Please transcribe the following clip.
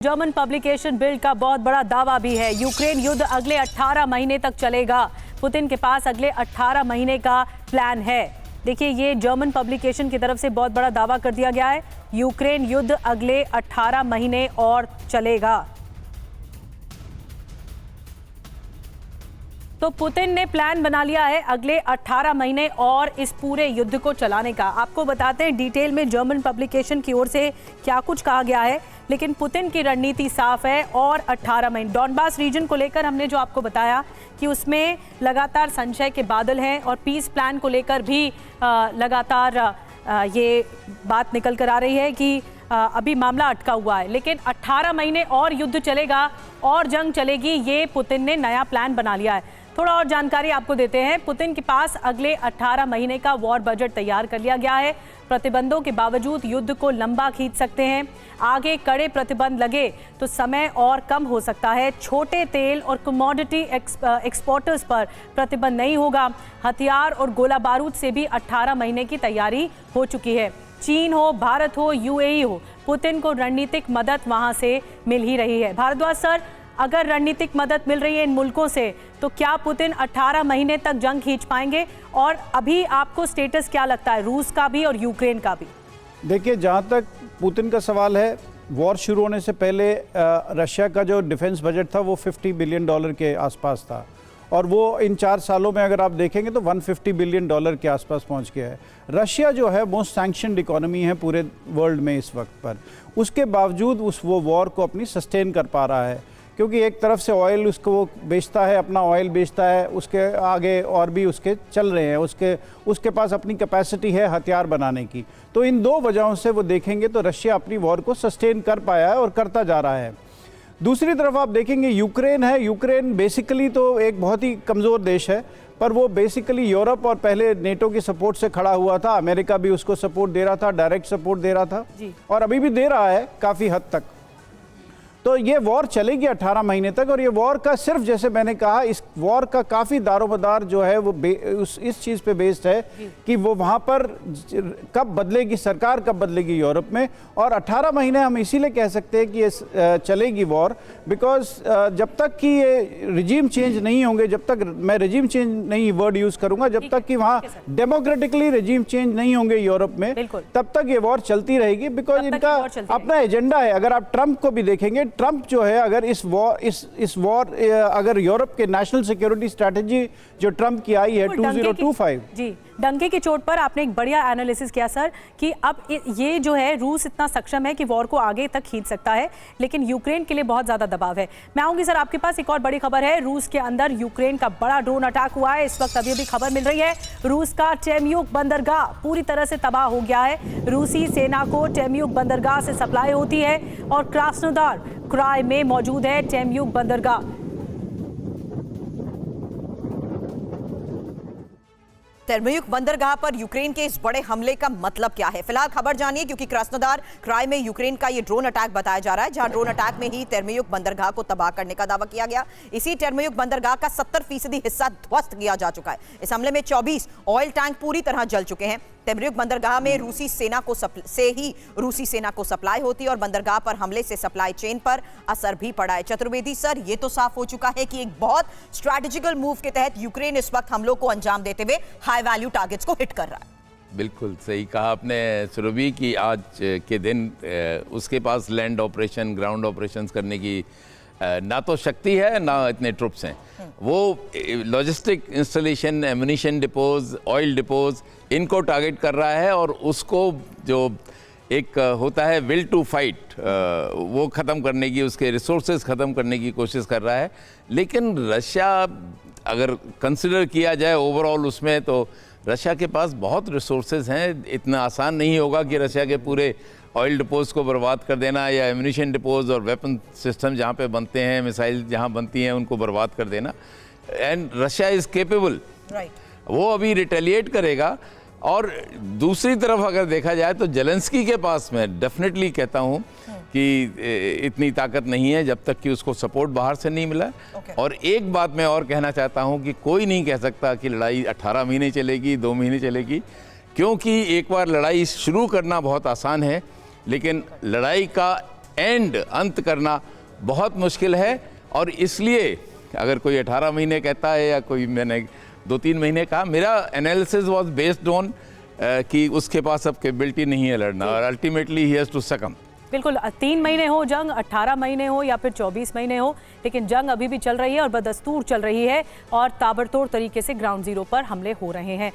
German publication build का बहुत बड़ा दावा भी है। यूक्रेन युद्ध अगले 18 महीने तक चलेगा। पुतिन के पास अगले 18 महीने का प्लान है। देखिए, ये जर्मन पब्लिकेशन की तरफ से बहुत बड़ा दावा कर दिया गया है। यूक्रेन युद्ध अगले 18 महीने और चलेगा। तो पुतिन ने प्लान बना लिया है अगले 18 महीने और इस पूरे युद्ध को चलाने का। आपको बताते हैं डिटेल में जर्मन पब्लिकेशन की ओर से क्या कुछ कहा गया है, लेकिन पुतिन की रणनीति साफ है। और 18 महीने डॉनबास रीजन को लेकर हमने जो आपको बताया कि उसमें लगातार संशय के बादल हैं और पीस प्लान को लेकर भी लगातार ये बात निकल कर आ रही है कि अभी मामला अटका हुआ है। लेकिन 18 महीने और युद्ध चलेगा और जंग चलेगी, ये पुतिन ने नया प्लान बना लिया है। थोड़ा और जानकारी आपको देते हैं। पुतिन के पास अगले 18 महीने का वॉर बजट तैयार कर लिया गया है। प्रतिबंधों के बावजूद युद्ध को लंबा खींच सकते हैं। आगे कड़े प्रतिबंध लगे तो समय और कम हो सकता है। छोटे तेल और कमोडिटी एक्सपोर्टर्स पर प्रतिबंध नहीं होगा। हथियार और गोला बारूद से भी 18 महीने की तैयारी हो चुकी है। चीन हो, भारत हो, यूएई हो, पुतिन को रणनीतिक मदद वहां से मिल ही रही है। भारद्वाज सर, अगर रणनीतिक मदद मिल रही है इन मुल्कों से, तो क्या पुतिन 18 महीने तक जंग खींच पाएंगे? और अभी आपको स्टेटस क्या लगता है रूस का भी और यूक्रेन का भी? देखिए, जहाँ तक पुतिन का सवाल है, वॉर शुरू होने से पहले रशिया का जो डिफेंस बजट था वो $50 बिलियन के आसपास था, और वो इन 4 सालों में अगर आप देखेंगे तो $150 बिलियन के आसपास पहुंच गया है। रशिया जो है मोस्ट सैंक्शनड इकोनॉमी है पूरे वर्ल्ड में इस वक्त पर। उसके बावजूद वो वॉर को अपनी सस्टेन कर पा रहा है, क्योंकि एक तरफ से ऑयल उसको वो बेचता है, अपना ऑयल बेचता है, उसके आगे और भी उसके चल रहे हैं, उसके पास अपनी कैपेसिटी है हथियार बनाने की। तो इन 2 वजहों से वो देखेंगे तो रशिया अपनी वॉर को सस्टेन कर पाया है और करता जा रहा है। दूसरी तरफ आप देखेंगे यूक्रेन है। यूक्रेन बेसिकली तो एक बहुत ही कमज़ोर देश है, पर वो बेसिकली यूरोप और पहले नेटो की सपोर्ट से खड़ा हुआ था। अमेरिका भी उसको सपोर्ट दे रहा था, डायरेक्ट सपोर्ट दे रहा था और अभी भी दे रहा है काफ़ी हद तक। तो ये वॉर चलेगी 18 महीने तक, और ये वॉर का सिर्फ, जैसे मैंने कहा, इस वॉर का काफ़ी दारोमदार जो है वो इस चीज़ पे बेस्ड है कि वो वहाँ पर कब बदलेगी सरकार, कब बदलेगी यूरोप में। और 18 महीने हम इसीलिए कह सकते हैं कि ये चलेगी वॉर, बिकॉज जब तक कि ये रिजीम चेंज नहीं होंगे, जब तक, मैं रिजीम चेंज नहीं वर्ड यूज़ करूँगा, जब तक कि वहाँ डेमोक्रेटिकली रिजीम चेंज नहीं होंगे यूरोप में, तब तक ये वॉर चलती रहेगी। बिकॉज इनका अपना एजेंडा है। अगर आप ट्रंप को भी देखेंगे, ट्रंप जो है, अगर इस वॉर अगर यूरोप के नेशनल सिक्योरिटी स्ट्रेटजी जो ट्रंप की आई है 2025 जी, डंके की चोट पर आपने एक बढ़िया एनालिसिस किया सर कि अब ये जो है रूस इतना सक्षम है कि वॉर को आगे तक खींच सकता है, लेकिन यूक्रेन के लिए बहुत ज्यादा दबाव है। मैं आऊंगी सर आपके पास। एक और बड़ी खबर है, रूस के अंदर यूक्रेन का बड़ा ड्रोन अटैक हुआ है। इस वक्त अभी भी खबर मिल रही है रूस का टेम्युक बंदरगाह पूरी तरह से तबाह हो गया है। रूसी सेना को टेम्युक बंदरगाह से सप्लाई होती है और क्रास्नोदार क्राई में मौजूद है टेम्युक बंदरगाह। टेम्युक बंदरगाह पर यूक्रेन के इस बड़े हमले का मतलब क्या है? फिलहाल खबर जानिए, क्योंकि क्रास्नोदार क्राई में यूक्रेन का ये ड्रोन अटैक बताया जा रहा है, जहां ड्रोन अटैक में ही टेम्युक बंदरगाह को तबाह करने का दावा किया गया। इसी टेम्युक बंदरगाह का 70% हिस्सा ध्वस्त किया जा चुका है। इस हमले में 24 ऑयल टैंक पूरी तरह जल चुके हैं। टेम्युक बंदरगाह में रूसी सेना को सप्लाई होती है और बंदरगाह पर हमले से सप्लाई चेन पर असर भी पड़ा है। चतुर्वेदी सर, ये तो साफ हो चुका है कि एक बहुत स्ट्रैटेजिकल मूव के तहत यूक्रेन इस वक्त हमलों को अंजाम देते हुए हाई वैल्यू टारगेट्स को हिट कर रहा है। बिल्कुल सही कहा आपने सुरभि की। आज के दिन उसके पास लैंड ऑपरेशन, ग्राउंड ऑपरेशंस करने की ना तो शक्ति है ना इतने ट्रुप्स हैं। वो logistic installation, ammunition depots, oil depots, इनको टारगेट कर रहा है और उसको जो एक होता है विल टू फाइट, वो ख़त्म करने की, उसके रिसोर्सेज ख़त्म करने की कोशिश कर रहा है। लेकिन रशिया अगर कंसिडर किया जाए ओवरऑल उसमें, तो रशिया के पास बहुत रिसोर्सेज हैं। इतना आसान नहीं होगा कि रशिया के पूरे ऑयल डिपोज को बर्बाद कर देना, या एम्यूनिशन डिपोज और वेपन सिस्टम जहाँ पे बनते हैं, मिसाइल जहाँ बनती हैं, उनको बर्बाद कर देना। एंड रशिया इज़ केपेबल, वो अभी रिटेलिएट करेगा। और दूसरी तरफ अगर देखा जाए तो जेलेंस्की के पास, मैं डेफिनेटली कहता हूँ कि इतनी ताकत नहीं है जब तक कि उसको सपोर्ट बाहर से नहीं मिला। और एक बात मैं और कहना चाहता हूँ कि कोई नहीं कह सकता कि लड़ाई 18 महीने चलेगी, 2 महीने चलेगी, क्योंकि एक बार लड़ाई शुरू करना बहुत आसान है, लेकिन लड़ाई का एंड अंत करना बहुत मुश्किल है। और इसलिए अगर कोई 18 महीने कहता है या कोई मैंने 2-3 महीने कहा, मेरा एनालिसिस वाज बेस्ड ऑन कि उसके पास अब कैपेबिलिटी नहीं है लड़ना और अल्टीमेटली ही हैज़ टू सकम। बिल्कुल, 3 महीने हो जंग, 18 महीने हो या फिर 24 महीने हो, लेकिन जंग अभी भी चल रही है और बदस्तूर चल रही है और ताबड़तोड़ तरीके से ग्राउंड जीरो पर हमले हो रहे हैं।